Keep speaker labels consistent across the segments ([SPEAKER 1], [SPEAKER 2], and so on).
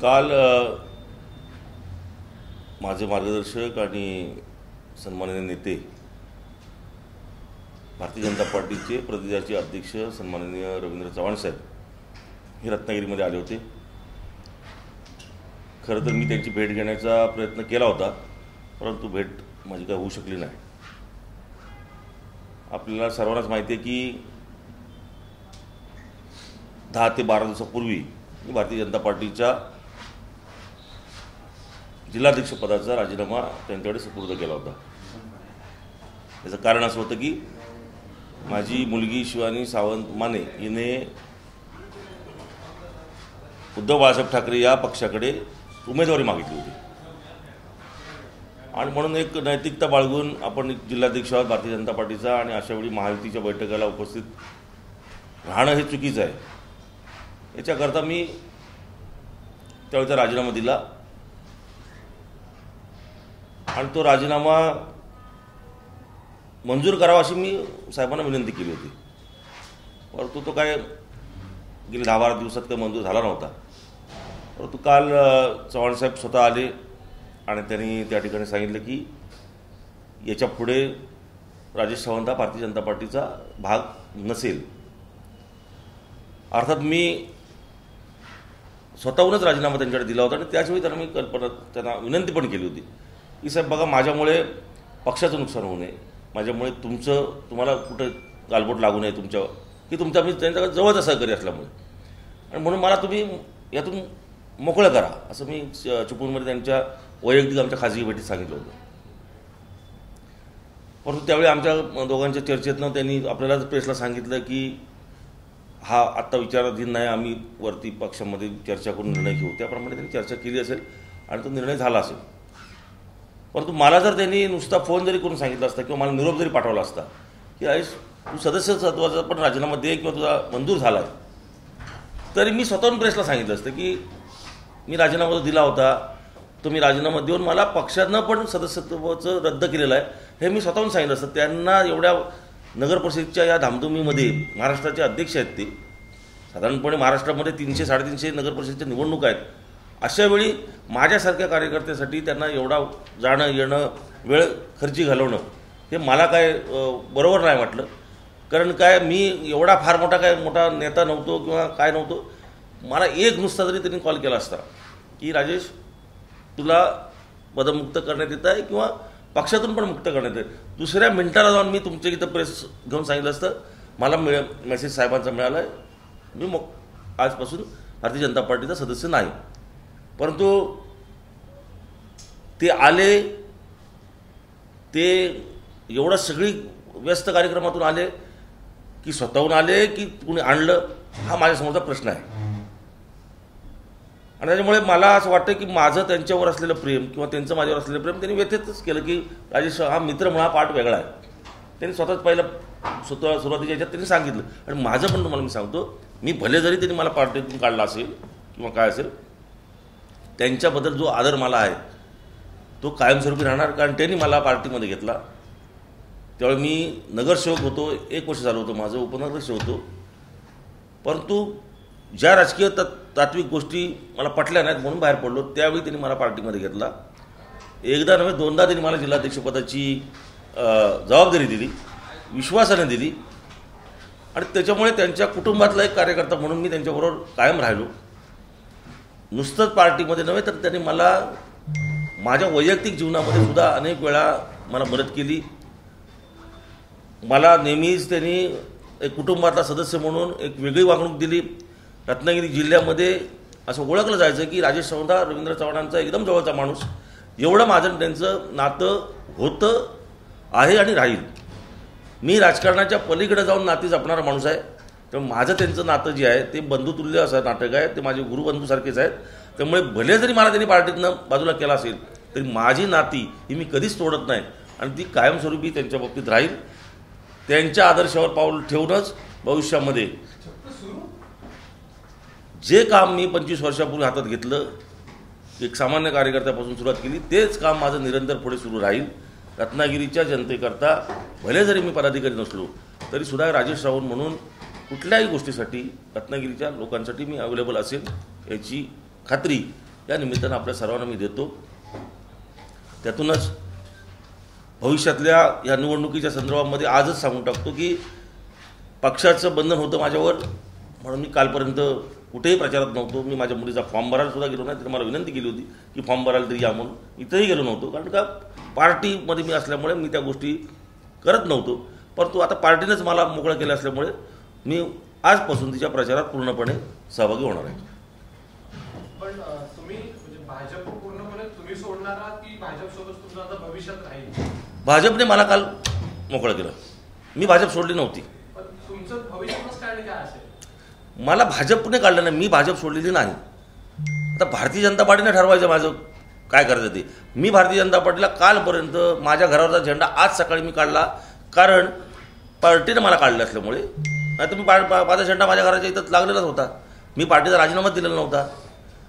[SPEAKER 1] काल माझे मार्गदर्शक आणि सन्माननीय नेते भारतीय जनता पार्टीचे प्रदेशाचे अध्यक्ष सन्माननीय रवींद्र चव्हाण साहेब हे रत्नागिरीमध्ये आले होते। खरं तर मी त्यांची भेट घेण्याचा प्रयत्न केला होता, परंतु भेट माझी काय होऊ शकली नाही। आपल्याला सर्वांनाच माहिती आहे की 10 ते 12 दिवसापूर्वी मी भारतीय जनता पार्टीच्या जिल्हाध्यक्षपदाचा राजीनामा त्यांच्याकडे सुपूर्द केला होता। याचं कारण असं होतं की माझी मुलगी शिवानी सावंत माने हिने उद्धव बाळासाहेब ठाकरे या पक्षाकडे उमेदवारी मागितली होती आणि म्हणून एक नैतिकता बाळगून आपण जिल्हाध्यक्ष आहोत भारतीय जनता पार्टीचा आणि अशावेळी महायुतीच्या बैठकीला उपस्थित राहणं हे चुकीचं आहे। याच्याकरता मी त्यावेळेचा राजीनामा दिला आणि तो राजीनामा मंजूर करावा अशी मी साहेबांना विनंती केली होती, परंतु तो काय गेले 10-12 दिवसात काही मंजूर झाला नव्हता। परंतु काल चव्हाण साहेब स्वतः आले आणि त्यांनी त्या ठिकाणी सांगितलं की याच्या पुढे राजेश सावंत हा भारतीय जनता पार्टीचा भाग नसेल। अर्थात मी स्वतःहूनच राजीनामा त्यांच्याकडे दिला होता आणि त्याचवेळी त्यांना विनंती पण केली होती की साहेब बघा, माझ्यामुळे पक्षाचं नुकसान होऊ नये, माझ्यामुळे तुम्हाला कुठं गालबोट लागू नये तुमच्यावर, की तुमचा मी त्यांच्याकडे जवळचा सहकारी असल्यामुळे, आणि म्हणून मला तुम्ही यातून मोकळं करा असं मी चिपळूणमध्ये त्यांच्या वैयक्तिक आमच्या खाजगी भेटीत सांगितलं होतं। परंतु त्यावेळी आमच्या दोघांच्या चर्चेतनं त्यांनी आपल्याला प्रेसला सांगितलं की हा आत्ता विचाराधीन नाही, आम्ही वरती पक्षामध्ये चर्चा करून निर्णय घेऊ। त्याप्रमाणे त्यांनी चर्चा केली असेल आणि तो निर्णय झाला असेल। परंतु मला जर त्यांनी नुसता फोन जरी करून सांगितलं असता किंवा मला निरोप जरी पाठवला असता की आयुष तू सदस्यत्वाचा पण राजीनामा दे किंवा तुझा मंजूर झाला आहे, तरी मी स्वतःहून प्रेसला सांगितलं असतं की मी राजीनामा दिला होता, तो मी राजीनामा देऊन मला पक्षानं पण सदस्यत्वाचं रद्द केलेलं आहे हे मी स्वतःहून सांगितलं असतं। त्यांना एवढ्या नगर परिषदेच्या या धामधुमीमध्ये महाराष्ट्राचे अध्यक्ष आहेत, ते साधारणपणे महाराष्ट्रामध्ये 300-350 नगर परिषदेच्या निवडणुका आहेत। अशा वेळी माझ्यासारख्या कार्यकर्त्यासाठी त्यांना एवढा जाणं येणं वेळ खर्ची घालवणं हे मला काय बरोबर नाही वाटलं। कारण काय मी एवढा फार मोठा नेता नव्हतो किंवा काय नव्हतो। मला एक नुसता जरी त्यांनी कॉल केला असता की राजेश तुला पदमुक्त करण्यात येत आहे किंवा पक्षातून पण मुक्त करण्यात येत, दुसऱ्या मिनिटाला जाऊन मी तुमच्या इथं प्रेस घेऊन सांगितलं असतं मला मेसेज साहेबांचा मिळाला आहे, मी मग आजपासून भारतीय जनता पार्टीचा सदस्य नाही। परंतु ते आले, ते एवढं सगळी व्यस्त कार्यक्रमातून आले की स्वतःहून आले की कुणी आणलं, हा माझ्यासमोरचा प्रश्न आहे। आणि त्याच्यामुळे मला असं वाटतं की माझं त्यांच्यावर असलेलं प्रेम किंवा त्यांचं माझ्यावर असलेलं प्रेम त्यांनी व्यथितच केलं की राजेश हा मित्र म्हणून हा पार्ट वेगळा आहे। त्यांनी स्वतःच पहिलं सुरुवातीच्या याच्यात त्यांनी सांगितलं। आणि माझं पण तुम्हाला मी सांगतो, मी भले जरी त्यांनी मला पार्टीतून काढला असेल किंवा काय असेल, त्यांच्याबद्दल जो आदर मला आहे तो कायमस्वरूपी राहणार। कारण त्यांनी मला पार्टीमध्ये घेतला, त्यावेळी मी नगरसेवक होतो, 1 वर्ष झालं होतं माझं, उपनगरसेवक होतो। परंतु ज्या राजकीय तात्विक गोष्टी मला पटल्या नाहीत म्हणून बाहेर पडलो, त्यावेळी त्यांनी मला पार्टीमध्ये घेतला। एकदा नव्हे 2दा त्यांनी मला जिल्हाध्यक्षपदाची जबाबदारी दिली, विश्वासाने दिली, आणि त्याच्यामुळे त्यांच्या कुटुंबातला एक कार्यकर्ता म्हणून मी त्यांच्याबरोबर कायम राहिलो। नुसतंच पार्टीमध्ये नव्हे तर त्यांनी मला माझ्या वैयक्तिक जीवनामध्ये सुद्धा अनेक वेळा मला मदत केली। मला नेहमीच त्यांनी एक कुटुंबातला सदस्य म्हणून एक वेगळी वागणूक दिली। रत्नागिरी जिल्ह्यामध्ये असं ओळखलं जायचं की राजेश सावंत हा रवींद्र चव्हाणांचा एकदम जवळचा माणूस, एवढं माझं त्यांचं नातं होतं, आहे आणि राहील। मी राजकारणाच्या पलीकडे जाऊन नाती जपणारा माणूस आहे, त्यामुळे माझं त्यांचं नातं जे आहे ते बंधुतुल्य असं नाटक आहे, ते माझे गुरुबंधूसारखेच आहेत। त्यामुळे भले जरी मला त्यांनी पार्टीतनं बाजूला केला असेल तरी माझी नाती ही मी कधीच तोडत नाही आणि ती कायमस्वरूपी त्यांच्या बाबतीत राहील। त्यांच्या आदर्शावर पाऊल ठेवूनच भविष्यामध्ये जे काम मी 25 वर्षापूर्वी हातात घेतलं, एक सामान्य कार्यकर्त्यापासून सुरुवात केली, तेच काम माझं निरंतर पुढे सुरू राहील। रत्नागिरीच्या जनतेकरता भले जरी मी पदाधिकारी नसलो तरी सुद्धा राजेश रावण म्हणून कुठल्याही गोष्टीसाठी रत्नागिरीच्या लोकांसाठी मी अवेलेबल असेल याची खात्री या निमित्तानं आपल्या सर्वांना मी देतो. त्यातूनच भविष्यातल्या या निवडणुकीच्या संदर्भामध्ये आजच सांगून टाकतो की पक्षाचं बंधन होतं माझ्यावर, म्हणून मी कालपर्यंत कुठेही प्रचारात नव्हतो. मी माझ्या मुलीचा फॉर्म भरायला सुद्धा गेलो नाही. तिने मला विनंती केली होती की फॉर्म भरायला तरी या म्हणून. इथंही गेलो नव्हतो, कारण का पार्टीमध्ये मी असल्यामुळे मी त्या गोष्टी करत नव्हतो. परंतु आता पार्टीनेच मला मोकळं केलं असल्यामुळे मी आजपासून तिच्या प्रचारात पूर्णपणे सहभागी होणार आहे.
[SPEAKER 2] पण तुम्ही म्हणजे भाजप पूर्णपणे तुम्ही सोडणार आहात की भाजपसोबत तुमचं आता भविष्यात राहील?
[SPEAKER 1] भाजपने मला काल मोकळं केलं. मी भाजप सोडली नव्हती.
[SPEAKER 2] पण तुमचं भविष्यातच काय असेल?
[SPEAKER 1] मला भाजपने काढलं नाही, मी भाजप सोडलेली नाही. आता भारतीय जनता पार्टीने ठरवायचं माझं काय करायचं ते. मी भारतीय जनता पार्टीला कालपर्यंत माझ्या घरावरचा झेंडा आज सकाळी मी काढला, कारण पार्टीने मला काढलं असल्यामुळे. नाही तर मी माझा झेंडा माझ्या घराच्या इथं लागलेलाच होता. मी पार्टीचा राजीनामा दिलेला नव्हता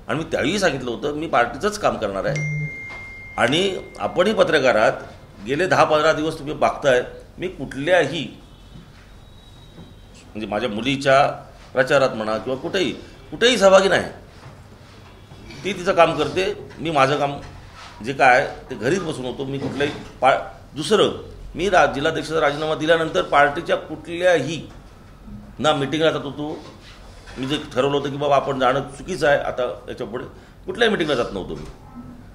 [SPEAKER 1] आणि मी त्यावेळी सांगितलं होतं मी पार्टीचंच काम करणार आहे. आणि आपणही पत्रकारात गेले 10-15 दिवस तुम्ही बघताय मी कुठल्याही म्हणजे माझ्या मुलीच्या प्रचारात म्हणा किंवा कुठेही सहभागी नाही. ती तिचं काम करते, मी माझं काम जे काय ते घरीच बसून होतो. मी कुठल्याही दुसरं मी जिल्हाध्यक्षाचा राजीनामा दिल्यानंतर पार्टीच्या कुठल्याही ना मिटिंगला जात होतो. मी जे ठरवलं होतं की बाबा आपण जाणं चुकीचं आहे आता याच्यापुढे, कुठल्याही मिटिंगला जात नव्हतो मी.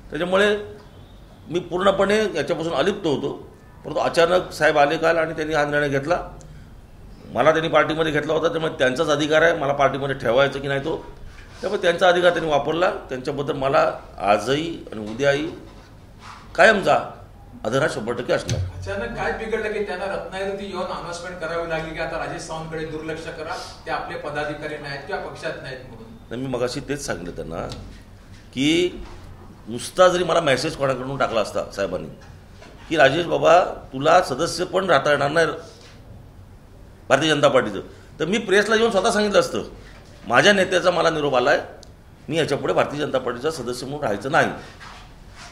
[SPEAKER 1] त्याच्यामुळे मी पूर्णपणे याच्यापासून अलिप्त होतो. परंतु अचानक साहेब आले काल आणि त्यांनी हा निर्णय घेतला. मला त्यांनी पार्टीमध्ये घेतला होता, त्यामुळे त्यांचाच अधिकार आहे मला पार्टीमध्ये ठेवायचं की नाही तो. त्यामुळे त्यांचा अधिकार त्यांनी वापरला. त्यांच्याबद्दल मला आजही आणि उद्याही कायमचा आदर हा 100% असणार.
[SPEAKER 2] अचानक काय बिघडलं की त्यांना रत्नागिरीत येऊन अनाउन्समेंट करावी लागली की आता राजेश सावंतकडे दुर्लक्ष करा, ते आपले पदाधिकारी नाहीत किंवा पक्षात नाहीत म्हणून?
[SPEAKER 1] मी मगाशी तेच सांगितलं त्यांना की नुसता जरी मला मेसेज कोणाकडून टाकला असता साहेबांनी की राजेश बाबा तुला सदस्य पण राहता येणार नाही भारतीय जनता पार्टीचं, तर मी प्रेसला येऊन स्वतः सांगितलं असतं माझ्या नेत्याचा मला निरोप आला आहे, मी याच्यापुढे भारतीय जनता पार्टीचा सदस्य म्हणून राहायचं नाही.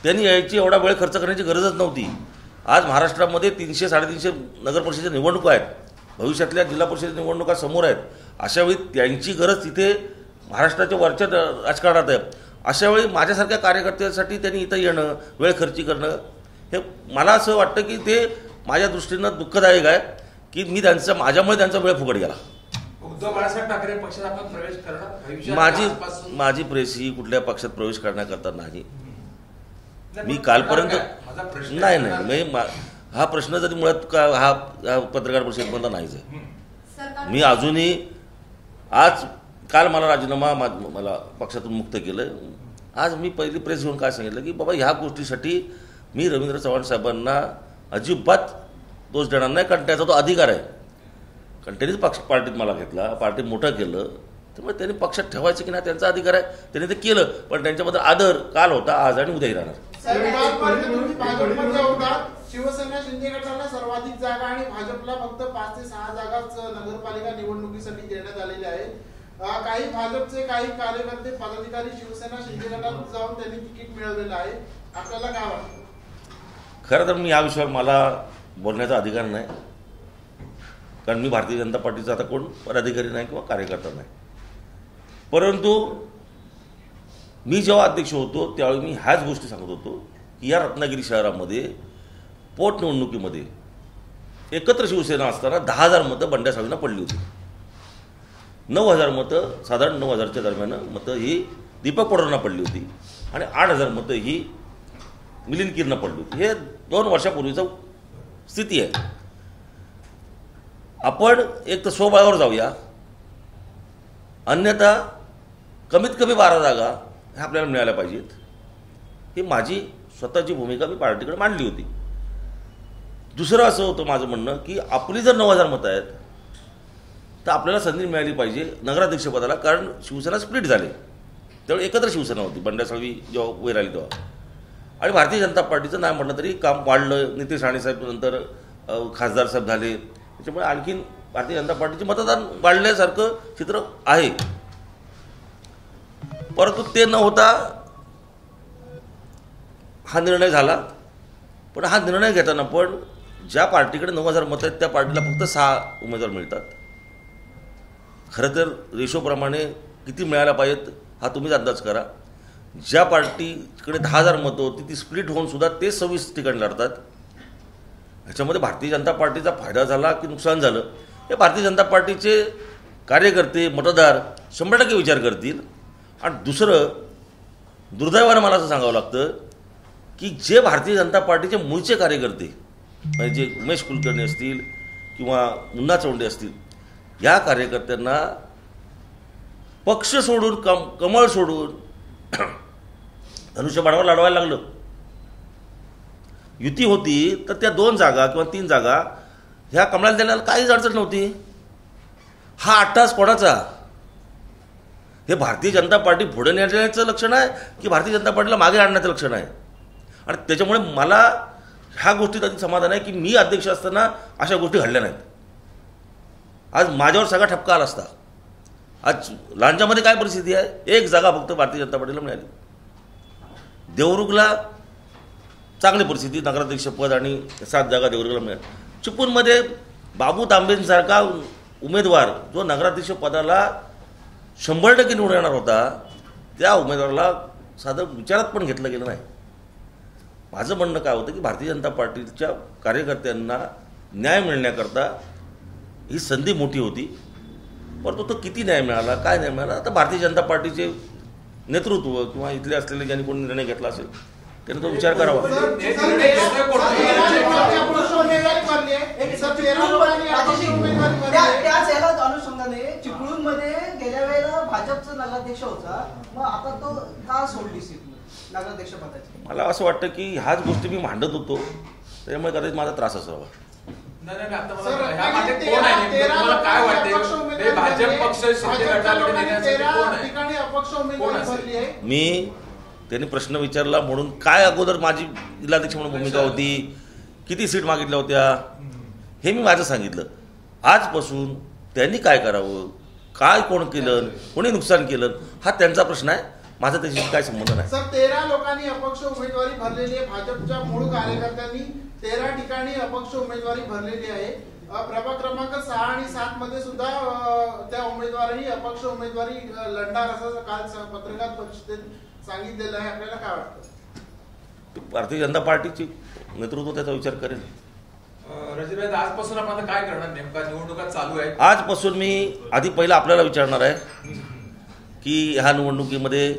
[SPEAKER 1] त्यांनी यायची एवढा वेळ खर्च करण्याची गरजच नव्हती. आज महाराष्ट्रामध्ये 300-350 नगरपरिषदेच्या निवडणुका आहेत, भविष्यातल्या जिल्हा परिषद निवडणुका समोर आहेत. अशावेळी त्यांची गरज तिथे महाराष्ट्राच्या वरच्या राजकारणात आहे. अशावेळी माझ्यासारख्या कार्यकर्त्यांसाठी त्यांनी इथं येणं, वेळ खर्ची करणं, हे मला असं वाटतं की ते माझ्या दृष्टीनं दुःखदायक आहे की माझ्यामुळे त्यांचा वेळ फुकट गेला.
[SPEAKER 2] उद्धव बाळासाहेब ठाकरे पक्षात आपण प्रवेश करणार?
[SPEAKER 1] माझी प्रेस ही कुठल्या पक्षात प्रवेश करण्याकरता नाही. मी कालपर्यंत नाही हा प्रश्न जरी मुळात हा पत्रकार परिषदेमधला नाहीच आहे. मी अजूनही काल मला राजीनामा मला पक्षातून मुक्त केलं. आज मी पहिली प्रेस घेऊन काय सांगितलं की बाबा ह्या गोष्टीसाठी मी रवींद्र चव्हाण साहेबांना अजिबात दोष देणार नाही, कारण त्याचा तो अधिकार आहे. कारण त्यांनीच पार्टीत मला घेतला, पार्टी मोठं केलं, त्यामुळे त्यांनी पक्षात ठेवायचं की नाही त्यांचा अधिकार आहे. त्यांनी ते केलं, पण त्यांच्याबद्दल आदर काल होता, आज आणि उद्याही राहणार.
[SPEAKER 3] शिवसेना शिंदे गटाला सर्वाधिक जागा आणि भाजपला फक्त 5 ते 6 जागाच नगरपालिका निवडणुकीसाठी देण्यात आलेल्या आहेत. काही भाजपचे काही कार्यकर्ते पदाधिकारी शिवसेना शिंदे गटात जाऊन त्यांनी तिकीट मिळवलेलं आहे. आपल्याला काय वाटतं?
[SPEAKER 1] खरं तर मी या विषयावर मला बोलण्याचा अधिकार नाही, कारण मी भारतीय जनता पार्टीचा आता कोण पदाधिकारी नाही किंवा कार्यकर्ता नाही. परंतु मी जेव्हा अध्यक्ष होतो त्यावेळी मी ह्याच गोष्टी सांगत होतो की या रत्नागिरी शहरामध्ये पोटनिवडणुकीमध्ये एकत्र शिवसेना असताना 10,000 मतं बंड्या साळवींना पडली होती. 9,000 मतं, साधारण 9,000च्या दरम्यान मतं ही दीपक पडोळेंना पडली होती आणि 8,000 मतं ही मिलिंद कीरना पडली होती. हे 2 वर्षापूर्वीचा स्थिती आहे. आपण एक तर स्वबळावर जाऊया, अन्यथा कमीत कमी 12 जागा ह्या आपल्याला मिळाल्या पाहिजेत. ही माझी स्वतःची भूमिका मी पार्टीकडे मांडली होती. दुसरं असं होतं माझं म्हणणं की आपली जर 9,000 मतं आहेत तर आपल्याला संधी मिळाली पाहिजे नगराध्यक्षपदाला, कारण शिवसेना स्प्लिट झाली. त्यावेळी एकत्र शिवसेना होती, बंड्या साळवी जेव्हा वर आली तेव्हा. आणि भारतीय जनता पार्टीचं नाही म्हटलं तरी काम वाढलं. नितेश राणेसाहेब नंतर खासदार साहेब झाले, त्याच्यामुळे आणखीन भारतीय जनता पार्टीचे मतदान वाढल्यासारखं चित्र आहे. परंतु ते न होता हा निर्णय झाला. पण हा निर्णय घेताना पण ज्या पार्टीकडे 9,000 मतं आहेत त्या पार्टीला फक्त 6 उमेदवार मिळतात. खरं तर रेशोप्रमाणे किती मिळायला पाहिजेत हा तुम्हीच अंदाज करा. ज्या पार्टीकडे 10,000 मतं होती ती स्प्लिट होऊन सुद्धा ते 26 ठिकाणी लढतात. ह्याच्यामध्ये भारतीय जनता पार्टीचा फायदा झाला की नुकसान झालं हे भारतीय जनता पार्टीचे कार्यकर्ते मतदार 100% विचार करतील. आणि दुसरं दुर्दैवानं मला असं सांगावं लागतं की जे भारतीय जनता पार्टीचे मूळचे कार्यकर्ते म्हणजे जे उमेश कुलकर्णी असतील किंवा मुन्ना चौंडे असतील या कार्यकर्त्यांना पक्ष सोडून कमळ सोडून धनुष्यबाणावर लढवायला लागलं. युती होती तर त्या 2 जागा किंवा 3 जागा ह्या कमळाला देण्याला काहीच अडचण नव्हती. हा अट्टास कोणाचा? हे भारतीय जनता पार्टी पुढे नेण्याचं लक्षण आहे की भारतीय जनता पार्टीला मागे आणण्याचं लक्षण आहे? आणि त्याच्यामुळे मला ह्या गोष्टीत अधिक समाधान आहे की मी अध्यक्ष असताना अशा गोष्टी घडल्या नाहीत. आज माझ्यावर सगळा ठपका आला असता. आज लांजामध्ये काय परिस्थिती आहे? 1 जागा फक्त भारतीय जनता पार्टीला मिळाली. देवरुखला चांगली परिस्थिती, नगराध्यक्ष पद आणि 7 जागा देवरुखला मिळाली. चिपळूणमध्ये बाबू तांबेंसारखा उमेदवार जो नगराध्यक्ष पदाला 100% निवडून येणार होता त्या उमेदवाराला साधं विचारात पण घेतलं गेलं नाही. माझं म्हणणं काय होतं की भारतीय जनता पार्टीच्या कार्यकर्त्यांना न्याय मिळण्याकरता ही संधी मोठी होती. परंतु तो किती न्याय मिळाला, काय न्याय मिळाला, आता भारतीय जनता पार्टीचे नेतृत्व किंवा इथले असलेले ज्यांनी कोणी निर्णय घेतला असेल त्याने तो विचार करावा.
[SPEAKER 4] चिपळूणमध्ये गेल्या वेळेला भाजपचा नगराध्यक्ष होता, मग आता तो का सोडली नगराध्यक्ष पदाची?
[SPEAKER 1] मला असं वाटतं की ह्याच गोष्टी मी मांडत होतो त्यामुळे कदाचित माझा त्रास असावा. मी त्यांनी प्रश्न विचारला म्हणून काय अगोदर माझी जिल्हाध्यक्ष म्हणून भूमिका होती, किती सीट मागितल्या होत्या हे मी माझं सांगितलं. आजपासून त्यांनी काय करावं, काय कोण केलं, कोणी नुकसान केलं हा त्यांचा प्रश्न आहे. माझा त्याच्याशी काय संबंध नाही.
[SPEAKER 3] सर 13 लोकांनी अपक्ष उमेदवारी भरलेली आहे. भाजपच्या मूळ कार्यकर्त्यांनी 13 ठिकाणी अपक्ष उमेदवारी भरलेली आहे. प्रभाग क्रमांक 6 आणि 7 मध्ये सुद्धा त्या उमेदवारांनी अपक्ष उमेदवारी लढणार असं काल पत्रकार परिषदेत सांगितलेलं आहे. आपल्याला काय वाटतं?
[SPEAKER 1] भारतीय जनता पार्टीची नेतृत्व त्याचा विचार करेल.
[SPEAKER 2] रजनीभाई आजपासून आपण काय करणार? नेमका निवडणुका चालू आहेत.
[SPEAKER 1] आजपासून मी आधी पहिला आपल्याला विचारणार आहे की ह्या निवडणुकीमध्ये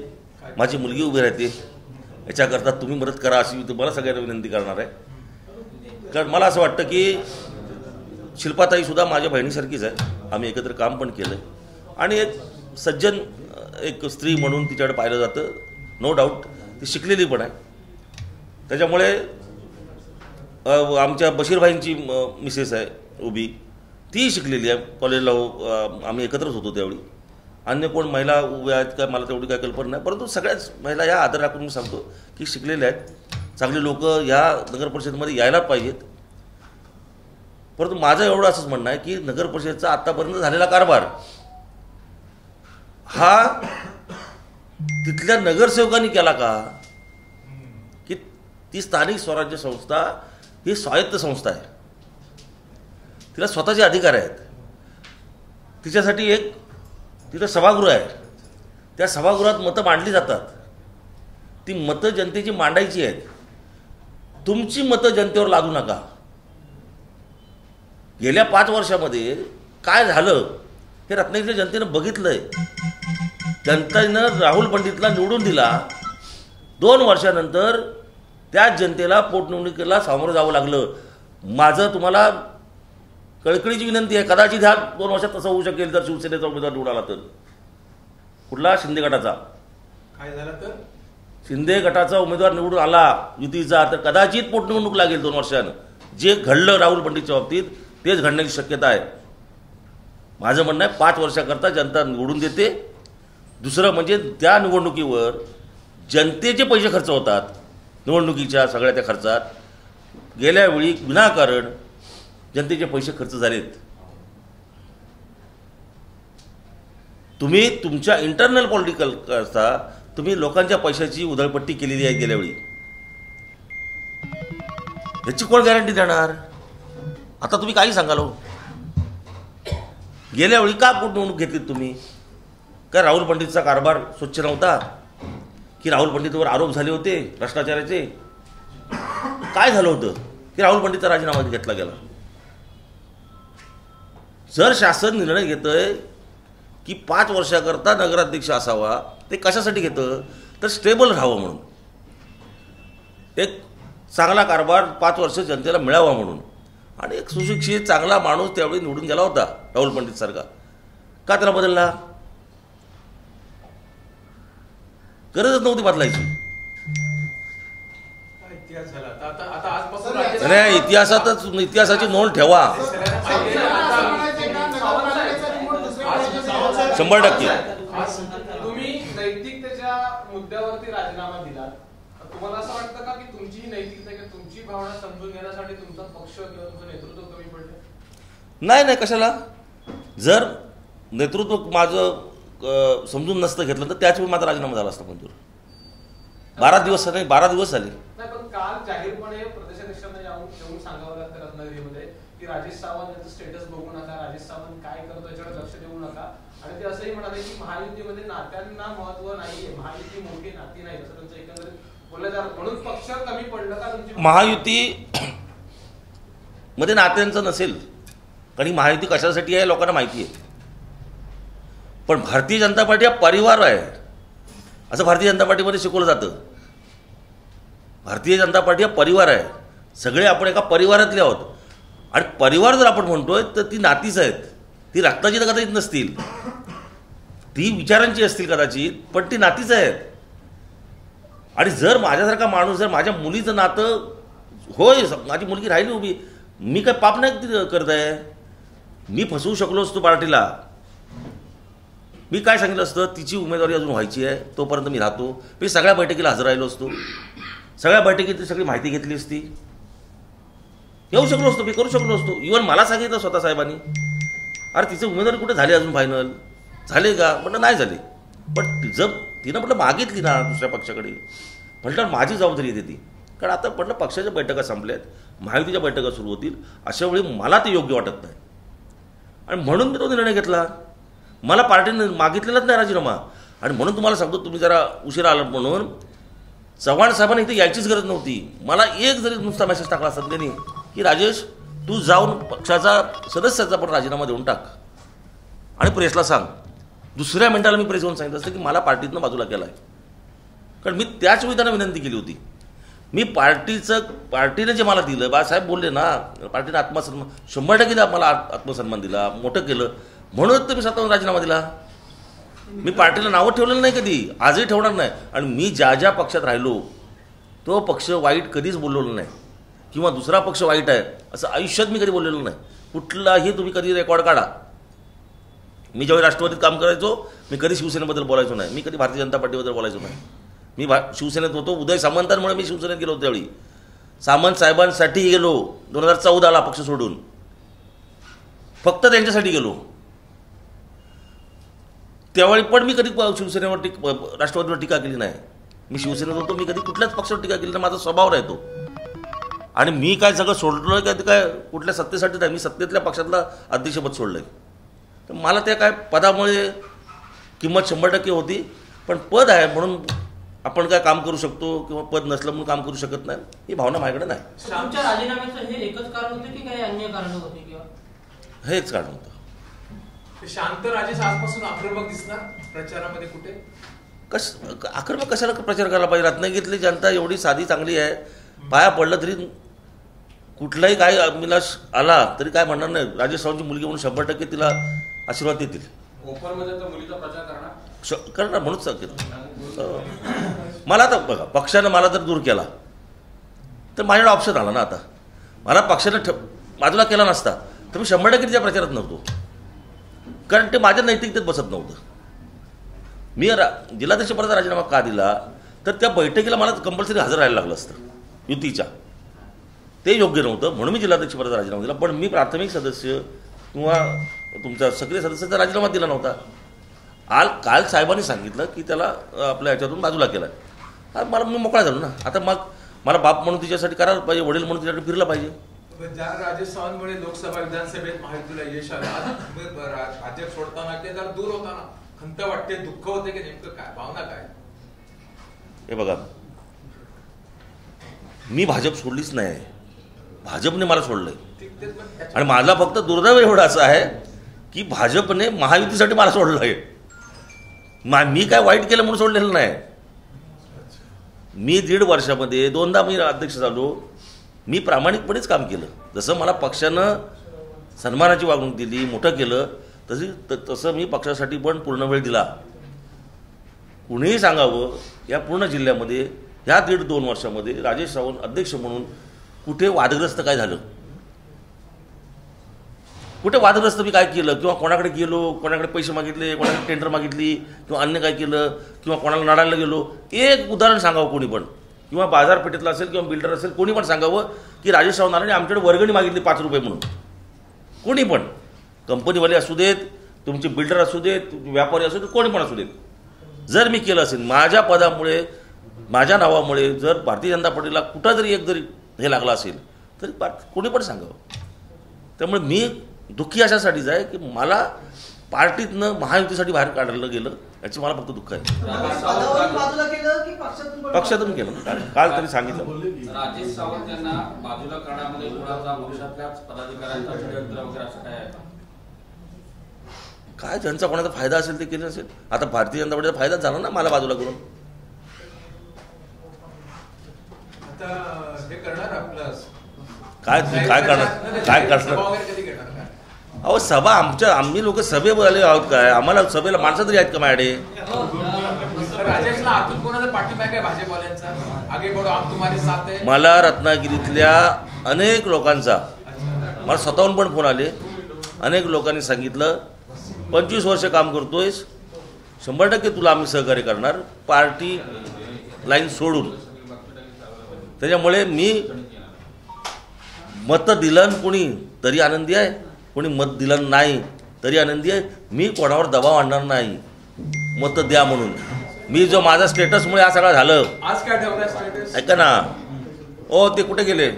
[SPEAKER 1] माझी मुलगी उभी राहते याच्याकरता तुम्ही मदत करा अशी तुम्हाला सगळ्यांना विनंती करणार आहे. कारण मला असं वाटतं की शिल्पाताई सुद्धा माझ्या बहिणीसारखीच आहे. आम्ही एकत्र काम पण केलं आणि एक सज्जन एक स्त्री म्हणून तिच्याकडे पाहिलं जातं. नो डाऊट ती शिकलेली पण आहे. त्याच्यामुळे आमच्या बशीरभाईंची मिसेस आहे उभी, ती शिकलेली आहे. कॉलेजला आम्ही एकत्रच होतो त्यावेळी. अन्य कोण महिला उभ्या आहेत का मला तेवढी काय कल्पना नाही, परंतु सगळ्याच महिला या आदर राखून मी सांगतो की शिकलेल्या आहेत. चांगले लोक या नगर परिषदेमध्ये यायला पाहिजेत. परंतु माझं एवढं असंच म्हणणं आहे की नगर परिषदेचा आत्तापर्यंत झालेला कारभार हा तिथल्या नगरसेवकांनी केला का? की ती स्थानिक स्वराज्य संस्था ही स्वायत्त संस्था आहे, तिला स्वतःचे अधिकार आहेत. तिच्यासाठी एक तिथं सभागृह आहे. त्या सभागृहात मतं मांडली जातात. ती मतं जनतेची मांडायची आहेत. तुमची मतं जनतेवर लादू नका. गेल्या 5 वर्षामध्ये काय झालं हे रत्नागिरीच्या जनतेनं बघितलंय. जनतेनं राहुल पंडितला निवडून दिला. 2 वर्षानंतर त्याच जनतेला पोटनिवडणुकीला सामोरं जावं लागलं. माझं तुम्हाला कळकळीची विनंती आहे, कदाचित ह्या 2 वर्षात तसं होऊ शकेल जर शिवसेनेचा उमेदवार निवडून आला तर. कुठला? शिंदे गटाचा.
[SPEAKER 2] काय झालं तर
[SPEAKER 1] शिंदे गटाचा उमेदवार निवडून आला युतीचा तर कदाचित पोटनिवडणूक लागेल 2 वर्षानं. जे घडलं राहुल पंडितच्या बाबतीत तेच घडण्याची शक्यता आहे. माझं म्हणणं आहे 5 वर्षाकरता जनता निवडून देते. दुसरं म्हणजे त्या निवडणुकीवर जनतेचे पैसे खर्च होतात. निवडणुकीच्या सगळ्या त्या खर्चात गेल्यावेळी विनाकारण जनतेचे पैसे खर्च झालेत. तुम्ही तुमच्या इंटरनल पॉलिटिकल करता तुम्ही लोकांच्या पैशाची उधळपट्टी केलेली आहे गेल्यावेळी. याची कोण गॅरंटी देणार? आता तुम्ही काही सांगाल हो. गेल्यावेळी का पोटनिवडणूक घेतली तुम्ही? काय राहुल पंडितचा कारभार स्वच्छ नव्हता? की राहुल पंडितवर आरोप झाले होते भ्रष्टाचाराचे. काय झालं होतं की राहुल पंडितचा राजीनामा घेतला गेला. जर शासन निर्णय घेतंय की 5 वर्षाकरता नगराध्यक्ष असावा, ते कशासाठी घेतं तर स्टेबल राहावं म्हणून, एक चांगला कारभार 5 वर्ष जनतेला मिळावा म्हणून. आणि एक सुशिक्षित चांगला माणूस त्यावेळी निवडून गेला होता राहुल पंडित सारखा. का त्याला बदलला? गरजच नव्हती बदलायची.
[SPEAKER 2] इतिहास झाला आता आजपासून
[SPEAKER 1] नाही, इतिहासाची नोंद ठेवा 100%.
[SPEAKER 5] तुम्ही नैतिकतेच्या मुद्द्यावरती राजीनामा दिलात. तुम्हाला असं वाटतं का की तुमची नैतिकता किंवा तुमची भावना समजून घेण्यासाठी तुमचा पक्ष किंवा तुमचं नेतृत्व कमी पडलं?
[SPEAKER 1] नाही, कशाला. जर नेतृत्व माझं समजून नसतं घेतलं तर त्याच वेळी माझा राजीनामा झाला असता मंजूर. 12 दिवस झाले.
[SPEAKER 5] नाही, पण काल जाहीरपणे प्रदेशाध्यक्षांना येऊन सांगावं लागतं रत्नागिरीमध्ये की राजेश सावंत यांचं स्टेटस बघू नका, राजेश सावंत काय करतो याच्याकडे लक्ष देऊ नका. आणि ते असंही म्हणाले की महायुतीमध्ये नात्यांना महत्व नाहीये, महायुती मोठी नाती नाही, असं त्यांचं एकंदरीत बोललं जातं. म्हणून पक्ष कमी पडलं का तुमची?
[SPEAKER 1] महायुती मध्ये नात्यांचं नसेल, कारण महायुती कशासाठी आहे लोकांना माहिती आहे. पण भारतीय जनता पार्टी हा परिवार आहे असं भारतीय जनता पार्टीमध्ये शिकवलं जातं. भारतीय जनता पार्टी हा परिवार आहे, सगळे आपण एका परिवारातले आहोत. आणि परिवार जर आपण म्हणतोय तर ती नातीच आहेत, ती रक्ताची तर कदाचित नसतील, ती विचारांची असतील कदाचित, पण ती नातीच आहेत. आणि जर माझ्यासारखा माणूस, जर माझ्या मुलीचं नातं, होय माझी मुलगी राहिली उभी, मी काय पाप नाही करत आहे. मी फसवू शकलो असतो पार्टीला. मी काय सांगितलं असतं, तिची उमेदवारी अजून व्हायची आहे तोपर्यंत मी राहतो. मी सगळ्या बैठकीला हजर राहिलो असतो, सगळ्या बैठकीतली सगळी माहिती घेतली असती, येऊ शकलो असतो, मी करू शकलो असतो. इव्हन मला सांगितलं स्वतः साहेबांनी, अरे तिचे उमेदवारी कुठे झाली अजून फायनल झाले का? म्हटलं नाही झाले. पण जर तिनं म्हटलं मागितली ना दुसऱ्या पक्षाकडे, म्हटलं माझी जबाबदारी येते ती. कारण आता म्हटलं पक्षाच्या बैठका संपल्यात, महायुतीच्या बैठका सुरू होतील, अशा वेळी मला ते योग्य वाटत नाही. आणि म्हणून मी तो निर्णय घेतला. मला पार्टीने मागितलेलाच नाही राजीनामा. आणि म्हणून तुम्हाला सांगतो, तुम्ही जरा उशिरा आलात म्हणून चव्हाण साहेबांना इथे यायचीच गरज नव्हती. मला एक जरी नुसता मेसेज टाकला असता त्यांनी की राजेश तू जाऊन पक्षाचा सदस्याचा पण राजीनामा देऊन टाक आणि प्रेसला सांग. दुसऱ्या मिनिटाला मी प्रेस येऊन सांगितलं असतं की मला पार्टीतनं बाजूला केला आहे. कारण मी त्याच वेळी त्यांना विनंती केली होती. मी पार्टीने जे मला दिलं, बाळासाहेब बोलले ना, पार्टीने आत्मसन्मान 100% मला आत्मसन्मान दिला, मोठं केलं, म्हणूनच तर मी स्वतःहून राजीनामा दिला. मी पार्टीला नावं ठेवलेलं नाही कधी, आजही ठेवणार नाही. आणि मी ज्या ज्या पक्षात राहिलो तो पक्ष वाईट कधीच बोललेलो नाही, किंवा दुसरा पक्ष वाईट आहे असं आयुष्यात मी कधी बोललेलो नाही. कुठलाही तुम्ही कधी रेकॉर्ड काढा. मी ज्यावेळी राष्ट्रवादीत काम करायचो मी कधी शिवसेनेबद्दल बोलायचो नाही, मी कधी भारतीय जनता पार्टीबद्दल बोलायचो नाही. मी शिवसेनेत होतो, उदय सामंतांमुळे मी शिवसेनेत गेलो होतो. त्यावेळी सामंत साहेबांसाठी गेलो 2014ला पक्ष सोडून, फक्त त्यांच्यासाठी गेलो. त्यावेळी पण मी कधी शिवसेनेवर राष्ट्रवादीवर टीका केली नाही. मी शिवसेनेत होतो, मी कधी कुठल्याच पक्षावर टीका केली नाही, माझा स्वभाव राहतो. आणि मी काय सगळं सोडलं काय, ते काय कुठल्या सत्तेसाठी नाही, मी सत्तेतल्या पक्षातला अध्यक्षपद सोडलंय. तर मला त्या काय पदामुळे किंमत 100% होती, पण पद आहे म्हणून आपण काय काम करू शकतो, किंवा पद नसलं म्हणून काम करू शकत नाही, ही भावना माझ्याकडे नाही.
[SPEAKER 6] आमच्या राजीनाम्याचं हे एकच कारण होतं की काही अन्य कारण होते? किंवा
[SPEAKER 1] हेच कारण होतं.
[SPEAKER 2] शांत राजेश आजपासून आक्रमक दिसणार प्रचारामध्ये कुठे?
[SPEAKER 1] आक्रमक कशाला प्रचार करायला पाहिजे? रत्नागिरीतली जनता एवढी साधी चांगली आहे, पाया पडलं तरी कुठलाही काय अभिलाष आला तरी काय म्हणणार नाही. राजेश सावंतची मुलगी म्हणून 100% तिला आशीर्वाद देतील.
[SPEAKER 5] ओपनमध्ये तर मुलीचा प्रचार
[SPEAKER 1] करणार म्हणूनच सांगितलं. मला आता बघा, पक्षानं मला जर दूर केला तर माझ्याकडे ऑप्शन आला ना. आता मला पक्षानं बाजूला केला नसता तर मी 100% त्या प्रचारात नव्हतो, कारण ते माझ्या नैतिकतेत बसत नव्हतं. मी जिल्हाध्यक्षपदाचा राजीनामा का दिला तर त्या बैठकीला मला कंपल्सरी हजर राहायला लागलं असतं युतीच्या, ते योग्य नव्हतं, म्हणून मी जिल्हाध्यक्षपदाचा राजीनामा दिला. पण मी प्राथमिक सदस्य किंवा तुमचा सक्रिय सदस्याचा राजीनामा दिला नव्हता. काल साहेबांनी सांगितलं की त्याला आपल्या ह्याच्यातून बाजूला केला. मला मी मोकळा झालो ना. आता मग मला बाप म्हणून तिच्यासाठी करायला पाहिजे, वडील म्हणून तिच्यासाठी फिरलं पाहिजे.
[SPEAKER 2] ज्या राजेश सावंतमुळे लोकसभा विधानसभेत महायुतीला यश आलं, राज्य सोडताना ते जरा दूर होताना खंत वाटते, दुःख होते की नेमकं काय भावना काय?
[SPEAKER 1] हे बघा, मी भाजप सोडलीच नाही, भाजपने मला सोडलंय. आणि माझा फक्त दुर्दैव एवढं असं आहे की भाजपने महायुतीसाठी मला सोडलं आहे. मी काय वाईट केलं म्हणून सोडलेलं नाही. मी 1.5 वर्षामध्ये 2दा मी अध्यक्ष झालो. मी प्रामाणिकपणेच काम केलं. जसं मला पक्षानं सन्मानाची वागणूक दिली, मोठं केलं, तसं मी पक्षासाठी पण पूर्ण वेळ दिला. कुणीही सांगावं, या पूर्ण जिल्ह्यामध्ये ह्या 1.5-2 वर्षामध्ये राजेश सावंत अध्यक्ष म्हणून कुठे वादग्रस्त काय झालं, कुठे वादग्रस्त मी काय केलं, किंवा कोणाकडे गेलो, कोणाकडे पैसे मागितले, कोणाकडे टेंडर मागितली, किंवा अन्य काय केलं, किंवा कोणाला नाडायला गेलो, एक उदाहरण सांगावं कोणी पण, किंवा बाजारपेठेतला असेल किंवा बिल्डर असेल, कोणी पण सांगावं की राजेश सावंतांनी आमच्याकडे वर्गणी मागितली 5 रुपये म्हणून. कोणी पण, कंपनीवाले असू देत, तुमचे बिल्डर असू देत, व्यापारी असू देत, कोणी पण असू देत, जर मी केलं असेल माझ्या पदामुळे, माझ्या नावामुळे, जर भारतीय जनता पार्टीला कुठं जरी एक जरी हे लागला असेल तरी कोणी पण सांगावं. त्यामुळे मी दुःखी अशासाठीच आहे की मला पार्टीतनं महायुतीसाठी बाहेर काढलं गेलं, याची मला फक्त दुःख आहे. पक्षातून केलं. काल तरी सांगितलं
[SPEAKER 7] राजेश सावंत यांना बाजूला करण्यामध्ये कुणाचा पक्षातल्याच पदाधिकाऱ्यांचा षडयंत्र वगैरे असं काय आहे?
[SPEAKER 1] काय ज्यांचा कोणाचा फायदा असेल ते केलं असेल. आता भारतीय जनता पार्टीचा फायदाच झाला ना मला बाजूला करून.
[SPEAKER 2] आता हे करणार आपलं
[SPEAKER 1] काय करणार? अहो सभा आम्ही लोक सभेवाले आहोत काय? आम्हाला सभेला माणसं तरी आहेत का माझ्याकडे?
[SPEAKER 2] राजेशला आतून कोणाचा पाठिंबा आहे काय भाजपवाल्यांचा? आगे बढो हम तुम्हारे साथ है.
[SPEAKER 1] मला रत्नागिरीतल्या अनेक लोकांचा, मला स्वतःहून पण फोन आले, अनेक लोकांनी सांगितलं 25 वर्ष काम करतोयस, 100% तुला आम्ही सहकार्य करणार, पार्टी लाईन सोडून. त्याच्यामुळे मी मत दिलं कोणी तरी आनंदी आहे, कोणी मत दिलं नाही तरी आनंदी आहे. मी कोणावर दबाव आणणार नाही मत द्या म्हणून. मी जो माझा स्टेटसमुळे हा सगळं झालं.
[SPEAKER 2] आज काय ठेवला स्टेटस?
[SPEAKER 1] ऐका ना, ओ ते कुठे गेले?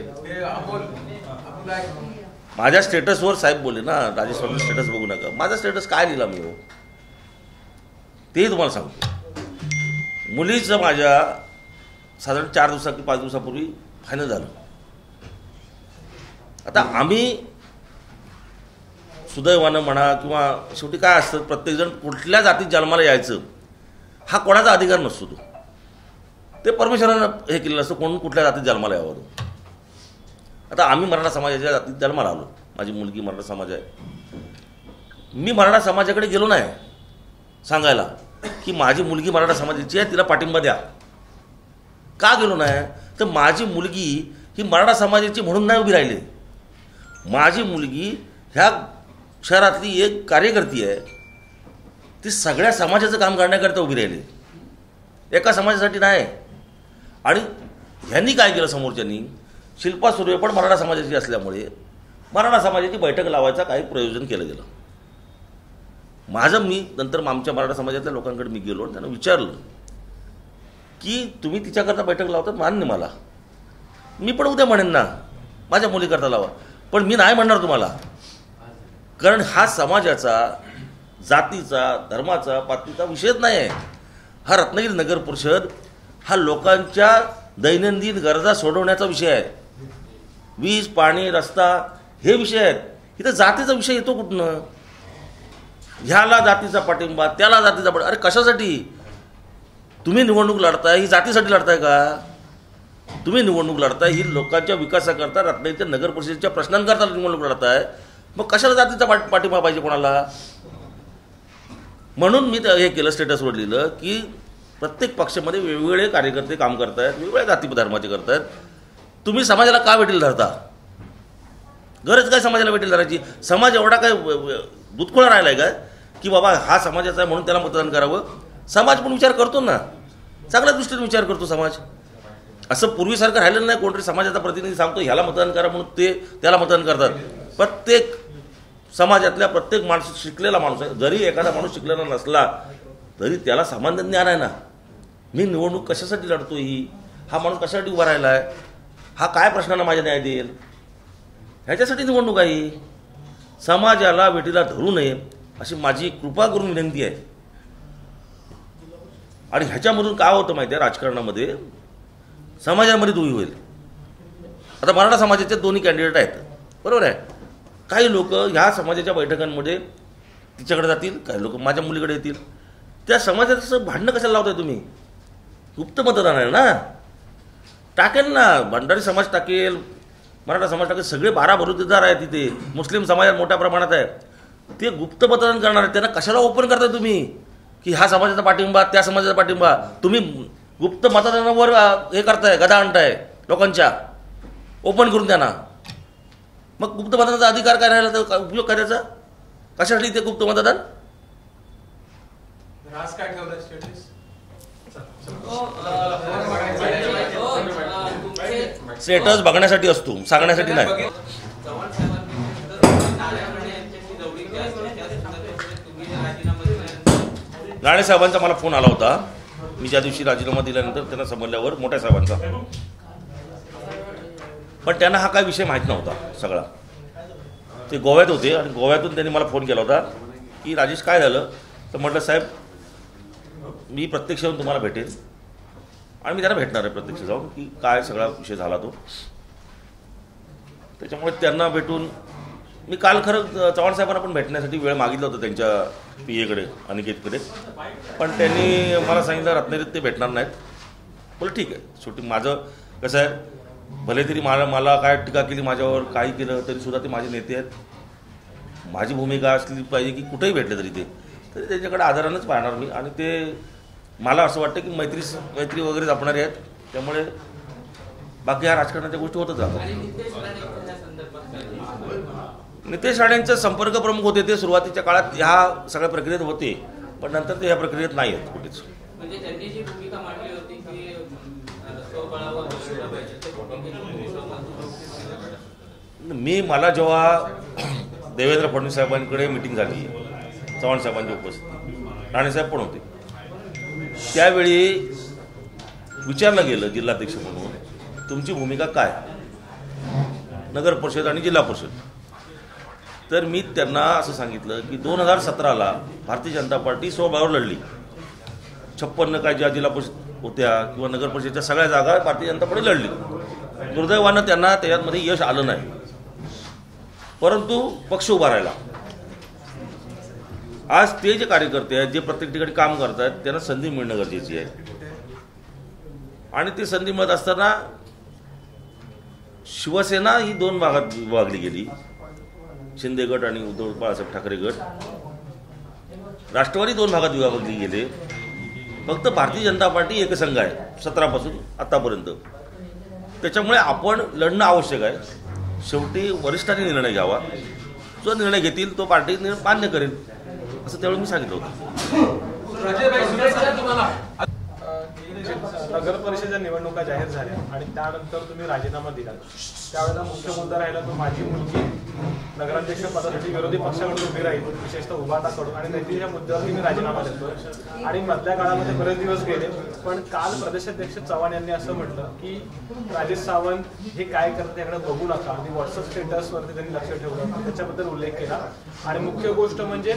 [SPEAKER 1] माझ्या स्टेटसवर साहेब बोलले ना, राजेश सावंत स्टेटस बघू नका. माझा स्टेटस काय लिहिला मी हो ते तुम्हाला सांगतो. मुलीचं माझ्या साधारण 4 दिवसा की 5 दिवसापूर्वी फायनल झालं. आता आम्ही सुदैवानं म्हणा किंवा शेवटी काय असतं, प्रत्येकजण कुठल्या जातीत जन्माला यायचं हा कोणाचा अधिकार नसतो. ते परमेश्वरानं हे केलेलं असतं कोण कुठल्या जातीत जन्माला यावं. आता आम्ही मराठा समाजाच्या जातीत जन्माला आलो. माझी मुलगी मराठा समाज आहे. मी मराठा समाजाकडे गेलो नाही सांगायला की माझी मुलगी मराठा समाजाची आहे, तिला पाठिंबा द्या. का गेलो नाही? तर माझी मुलगी ही मराठा समाजाची म्हणून नाही उभी राहिली. माझी मुलगी ह्या शहरातली एक कार्यकर्ती आहे, ती सगळ्या समाजाचं काम करण्याकरता उभी राहिली, एका समाजासाठी नाही. आणि ह्यांनी काय केलं, समोरच्यांनी, शिल्पा सुर्वे पण मराठा समाजाची असल्यामुळे मराठा समाजाची बैठक लावायचं काही प्रयोजन केलं गेलं. मी नंतर आमच्या मराठा समाजातल्या लोकांकडे मी गेलो आणि त्यांना विचारलं की तुम्ही तिच्याकरता बैठक लावतात मान्य मला, मी पण उद्या म्हणेन ना माझ्या मुलीकरता लावा, पण मी नाही म्हणणार तुम्हाला. कारण हा समाजाचा, जातीचा, धर्माचा, पातळीचा विषयच नाही आहे. हा रत्नागिरी नगर परिषद हा लोकांच्या दैनंदिन गरजा सोडवण्याचा विषय आहे. वीज, पाणी, रस्ता हे विषय आहेत. इथं जातीचा विषय येतो कुठनं? ह्याला जातीचा पाठिंबा, त्याला जातीचा पाठिंबा. अरे कशासाठी तुम्ही निवडणूक लढताय? ही जातीसाठी लढताय का? तुम्ही निवडणूक लढताय ही लोकांच्या विकासाकरता, रत्नागिरीच्या नगर परिषदेच्या प्रश्नांकरता निवडणूक लढताय. मग कशाला जातीचा पाठिंबा पाहिजे कोणाला? म्हणून मी हे केलं, स्टेटसवर लिहिलं की प्रत्येक पक्षामध्ये वेगवेगळे कार्यकर्ते काम करतायत, वेगवेगळ्या जाती धर्माचे करतायत. तुम्ही समाजाला का वेटील धरता? गरज काय समाजाला वेटील धरायची? समाज एवढा काय दुधखोळा राहिलाय काय की बाबा हा समाजाचा आहे म्हणून त्याला मतदान करावं? समाज पण विचार करतो ना, चांगल्या दृष्टीने विचार करतो समाज. असं पूर्वीसारखं राहिलेलं नाही कोणतरी समाजाचा प्रतिनिधी सांगतो ह्याला मतदान करा म्हणून ते त्याला मतदान करतात. प्रत्येक समाजातल्या प्रत्येक माणूस शिकलेला माणूस आहे. जरी एखादा माणूस शिकलेला नसला तरी त्याला सामान्य ज्ञान आहे ना. मी निवडणूक कशासाठी लढतो, ही हा माणूस कशासाठी उभा राहिला आहे, हा काय प्रश्नाला माझ्या न्याय देईल, ह्याच्यासाठी निवडणूक आहे. समाजाला वेटीला धरू नये अशी माझी कृपा करून विनंती आहे. आणि ह्याच्यामधून काय होतं माहिती आहे, राजकारणामध्ये समाजामध्ये दुही होईल. आता मराठा समाजाचे दोन्ही कॅन्डिडेट आहेत, बरोबर आहे. काही लोक ह्या समाजाच्या बैठकांमध्ये तिच्याकडे जातील, काही लोक माझ्या मुलीकडे येतील. त्या समाजाचं भांडणं कशाला लावताय तुम्ही? गुप्त मतदान आहे ना, टाकेल ना. भंडारी समाज टाकेल, मराठा समाज टाकेल, सगळे 12 बलुतेदार आहेत तिथे. मुस्लिम समाज मोठ्या प्रमाणात आहे, ते गुप्त मतदान करणार आहेत. त्यांना कशाला ओपन करताय तुम्ही की ह्या समाजाचा पाठिंबा त्या समाजाचा पाठिंबा? तुम्ही गुप्त मतदानावर हे करताय, गदा आणताय लोकांच्या, ओपन करून त्यांना. मग गुप्त मतदानाचा अधिकार काय राहिला, तर उपयोग करायचा कशासाठी ते गुप्त मतदान?
[SPEAKER 2] राज काय ठेवलं स्टेटस?
[SPEAKER 1] स्टेटस बघण्यासाठी असतो, सांगण्यासाठी नाही. राणे साहेबांचा मला फोन आला होता, मी ज्या दिवशी राजीनामा दिल्यानंतर त्यांना समजल्यावर, मोठ्या साहेबांचा. पण त्यांना हा काय विषय माहीत नव्हता सगळा. ते गोव्यात होते आणि गोव्यातून त्यांनी मला फोन केला होता की राजेश काय झालं. तर म्हटलं साहेब मी प्रत्यक्ष येऊन तुम्हाला भेटेन आणि मी त्यांना भेटणार आहे प्रत्यक्ष जाऊन की काय सगळा विषय झाला तो. त्याच्यामुळे त्यांना भेटून मी काल खरं चव्हाण साहेबांना पण भेटण्यासाठी वेळ मागितला होता त्यांच्या PA-कडे, अनिकेतकडे. पण त्यांनी मला सांगितलं रत्नागिरीत ते भेटणार नाहीत. बोला ठीक आहे. शेवटी माझं कसं आहे, भले तरी मला काय टीका केली माझ्यावर, काही केलं तरी सुद्धा ते माझे नेते आहेत. माझी भूमिका असली पाहिजे की कुठेही भेटले तरी ते त्यांच्याकडे आदरानंच पाहणार मी. आणि ते मला असं वाटतं की मैत्री वगैरे जपणारे आहेत. त्यामुळे बाकी ह्या राजकारणाच्या गोष्टी होतच जातात. नितेश राणेंचे संपर्क प्रमुख होते, ते सुरुवातीच्या काळात ह्या सगळ्या प्रक्रियेत होते, पण नंतर ते ह्या प्रक्रियेत नाही आहेत कुठेच.
[SPEAKER 6] म्हणजे त्यांनी जी भूमिका मांडली होती की
[SPEAKER 1] मला जेव्हा देवेंद्र फडणवीस साहेबांकडे मिटिंग झाली, चव्हाण साहेबांची उपस्थिती, राणेसाहेब पण होते, त्यावेळी विचारलं गेलं जिल्हाध्यक्ष म्हणून तुमची भूमिका काय, नगर परिषद आणि जिल्हा परिषद. तर मी त्यांना असं सांगितलं की 2017ला भारतीय जनता पार्टी स्वबळावर लढली. 56 काय ज्या जिल्हा परिषद होत्या किंवा नगर परिषदेच्या सगळ्या जागा भारतीय जनता पार्टी लढली. दुर्दैवानं त्यांना त्याच्यामध्ये यश आलं नाही, परंतु पक्ष उभा राहिला. आज ते जे कार्यकर्ते आहेत, जे प्रत्येक ठिकाणी काम करत आहेत, त्यांना संधी मिळणं गरजेची आहे. आणि ती संधी मिळत असताना शिवसेना ही 2 भागात विभागली गेली, शिंदे गट आणि उद्धव बाळासाहेब ठाकरे गट. राष्ट्रवादी 2 भागात विभागली गेले. फक्त भारतीय जनता पार्टी एकसंघ आहे 17 पासून आतापर्यंत. त्याच्यामुळे आपण लढणं आवश्यक आहे. शेवटी वरिष्ठांनी निर्णय घ्यावा, जो निर्णय घेतील तो पार्टी मान्य करेल, असं त्यावेळी मी सांगितलं होतं.
[SPEAKER 8] नगर परिषदेच्या निवडणुका जाहीर झाल्या आणि त्यानंतर तुम्ही राजीनामा दिला. त्यावेळेला मुख्य मुद्दा राहिला तो माझी मुलगी नगराध्यक्ष पदासाठी विरोधी पक्षाकडून उभी राहील, विशेषतः उभाटाकडून, आणि त्याच्या मुद्द्यावरती मी राजीनामा देतो. आणि मधल्या काळामध्ये बरेच दिवस गेले, पण काल प्रदेशाध्यक्ष चव्हाण यांनी असं म्हटलं की राजेश सावंत हे काय करतात याकडे बघू नका, आणि व्हॉट्सअप स्टेटसवरती त्यांनी लक्ष ठेवलं, त्याच्याबद्दल उल्लेख केला. आणि मुख्य गोष्ट म्हणजे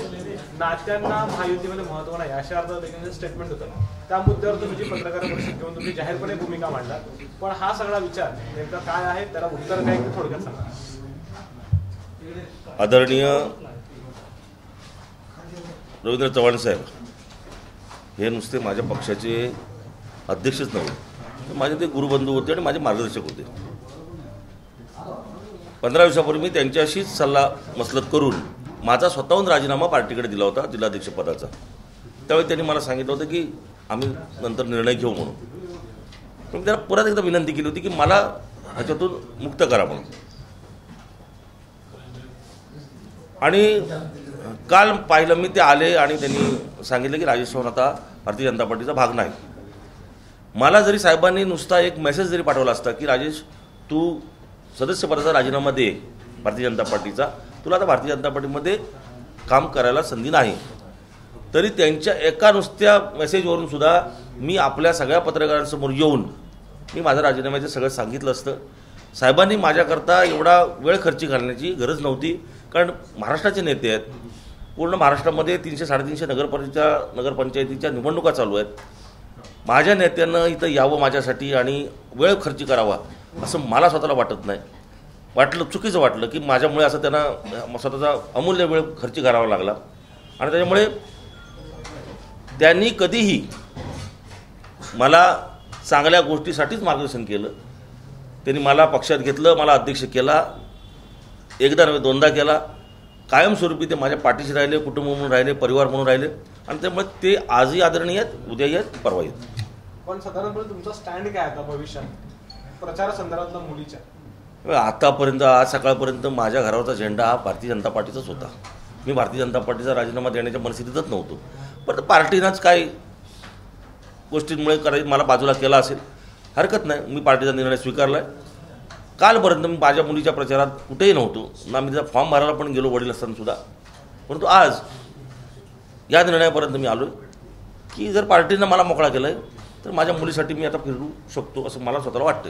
[SPEAKER 8] नात्यांना महायुतीमध्ये महत्व नाही अशा अर्थात स्टेटमेंट होतं. त्या मुद्द्यावर तुम्ही जी पत्रकार परिषद घेऊन तुम्ही जाहीरपणे भूमिका मांडला, पण हा सगळा विचार नेमका काय आहे, त्याला उत्तर काय ते थोडक्यात सांगा.
[SPEAKER 1] आदरणीय रवींद्र चव्हाण साहेब हे नुसते माझ्या पक्षाचे अध्यक्षच नव्हते, माझे ते गुरुबंधू होते आणि माझे मार्गदर्शक होते. 15 दिवसापूर्वी मी त्यांच्याशीच सल्ला मसलत करून माझा स्वतःहून राजीनामा पार्टीकडे दिला होता जिल्हाध्यक्ष पदाचा. त्यावेळी त्यांनी मला सांगितलं होतं की आम्ही नंतर निर्णय घेऊ म्हणून. पण त्यांना परत एकदा विनंती केली होती की मला ह्याच्यातून मुक्त करा म्हणून. आणि काल पाहिलं मी, ते आले आणि त्यांनी सांगितलं की राजेश सावंत आता भारतीय जनता पार्टीचा भाग नाही. मला जरी साहेबांनी नुसता एक मेसेज जरी पाठवला असता की राजेश तू सदस्यपदाचा राजीनामा दे भारतीय जनता पार्टीचा, तुला आता भारतीय जनता पार्टीमध्ये काम करायला संधी नाही, तरी त्यांच्या एका नुसत्या मेसेजवरून सुद्धा मी आपल्या सगळ्या पत्रकारांसमोर येऊन मी माझं राजीनाम्याचं सगळं सांगितलं असतं. साहेबांनी माझ्याकरता एवढा वेळ खर्ची घालण्याची गरज नव्हती, कारण महाराष्ट्राचे नेते आहेत. पूर्ण महाराष्ट्रामध्ये 300-350 नगरपंचायतीच्या निवडणुका चालू आहेत. माझ्या नेत्यानं इथं यावं माझ्यासाठी आणि वेळ खर्च करावा असं मला स्वतःला वाटत नाही. चुकीचं वाटलं की माझ्यामुळे असं त्यांना स्वतःचा अमूल्य वेळ खर्च करावा लागला. आणि त्याच्यामुळे त्यांनी कधीही मला चांगल्या गोष्टीसाठीच मार्गदर्शन केलं. त्यांनी मला पक्षात घेतलं, मला अध्यक्ष केला, एकदा नव्हे दोनदा केला. कायमस्वरूपी ते माझ्या पाठीशी राहिले, कुटुंब म्हणून राहिले, परिवार म्हणून राहिले. आणि त्यामुळे ते आजही आदरणीय आहेत, उद्याही आहेत, परवा आहेत.
[SPEAKER 8] पण साधारणपणे तुमचा स्टँड काय आता भविष्यात प्रचारासंदर्भातला मुलीच्या?
[SPEAKER 1] आतापर्यंत आज सकाळपर्यंत माझ्या घरावरचा झेंडा हा भारतीय जनता पार्टीचाच होता. मी भारतीय जनता पार्टीचा राजीनामा देण्याच्या परिस्थितीतच नव्हतो. पण पार्टीनंच काही गोष्टींमुळे करायची मला बाजूला केला असेल, हरकत नाही. मी पार्टीचा निर्णय स्वीकारला आहे. कालपर्यंत मी माझ्या मुलीच्या प्रचारात कुठेही नव्हतो ना. मी त्याचा फॉर्म भरायला पण गेलो वडील असतानासुद्धा. परंतु आज या निर्णयापर्यंत मी आलो की जर पार्टीनं मला मोकळा केला आहे तर माझ्या मुलीसाठी मी आता फिरू शकतो असं मला स्वतःला वाटतं.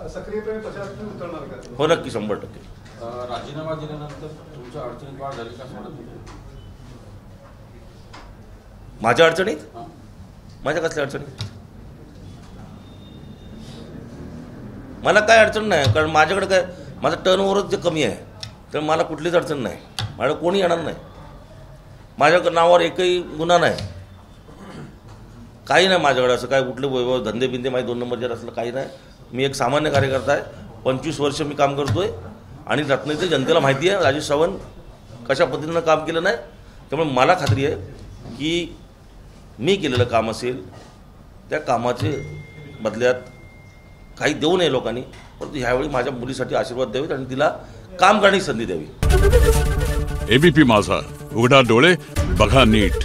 [SPEAKER 8] सक्रियपणे प्रचारात उतरणार का?
[SPEAKER 1] हो, नक्की, 100%.
[SPEAKER 7] राजीनामा दिल्यानंतर तुमच्या अडचणीत वाढ झाली का?
[SPEAKER 1] माझ्या अडचणीत? माझ्या कसल्या अडचणीत? मला काय अडचण नाही, कारण माझ्याकडे काय माझं टर्नओव्हरच जे कमी आहे तर मला कुठलीच अडचण नाही. माझ्याकडे कोणी येणार नाही. माझ्या नावावर एकही गुन्हा नाही, काही नाही माझ्याकडे. असं काय कुठले वैभव धंदे बिंदे माझे 2 नंबर जर असलं काही नाही. मी एक सामान्य कार्यकर्ता आहे. 25 वर्ष मी काम करतोय आणि रत्नागिरी जनतेला माहिती आहे राजेश सावंत कशा पद्धतीनं काम केलं नाही. त्यामुळे मला खात्री आहे की मी केलेलं काम असेल त्या कामाचे बदल्यात काही देऊ नये लोकांनी, परंतु ह्यावेळी माझ्या मुलीसाठी आशीर्वाद द्यावेत आणि तिला काम करण्याची संधी द्यावी.
[SPEAKER 9] एबीपी माझा, उघडा डोळे बघा नीट.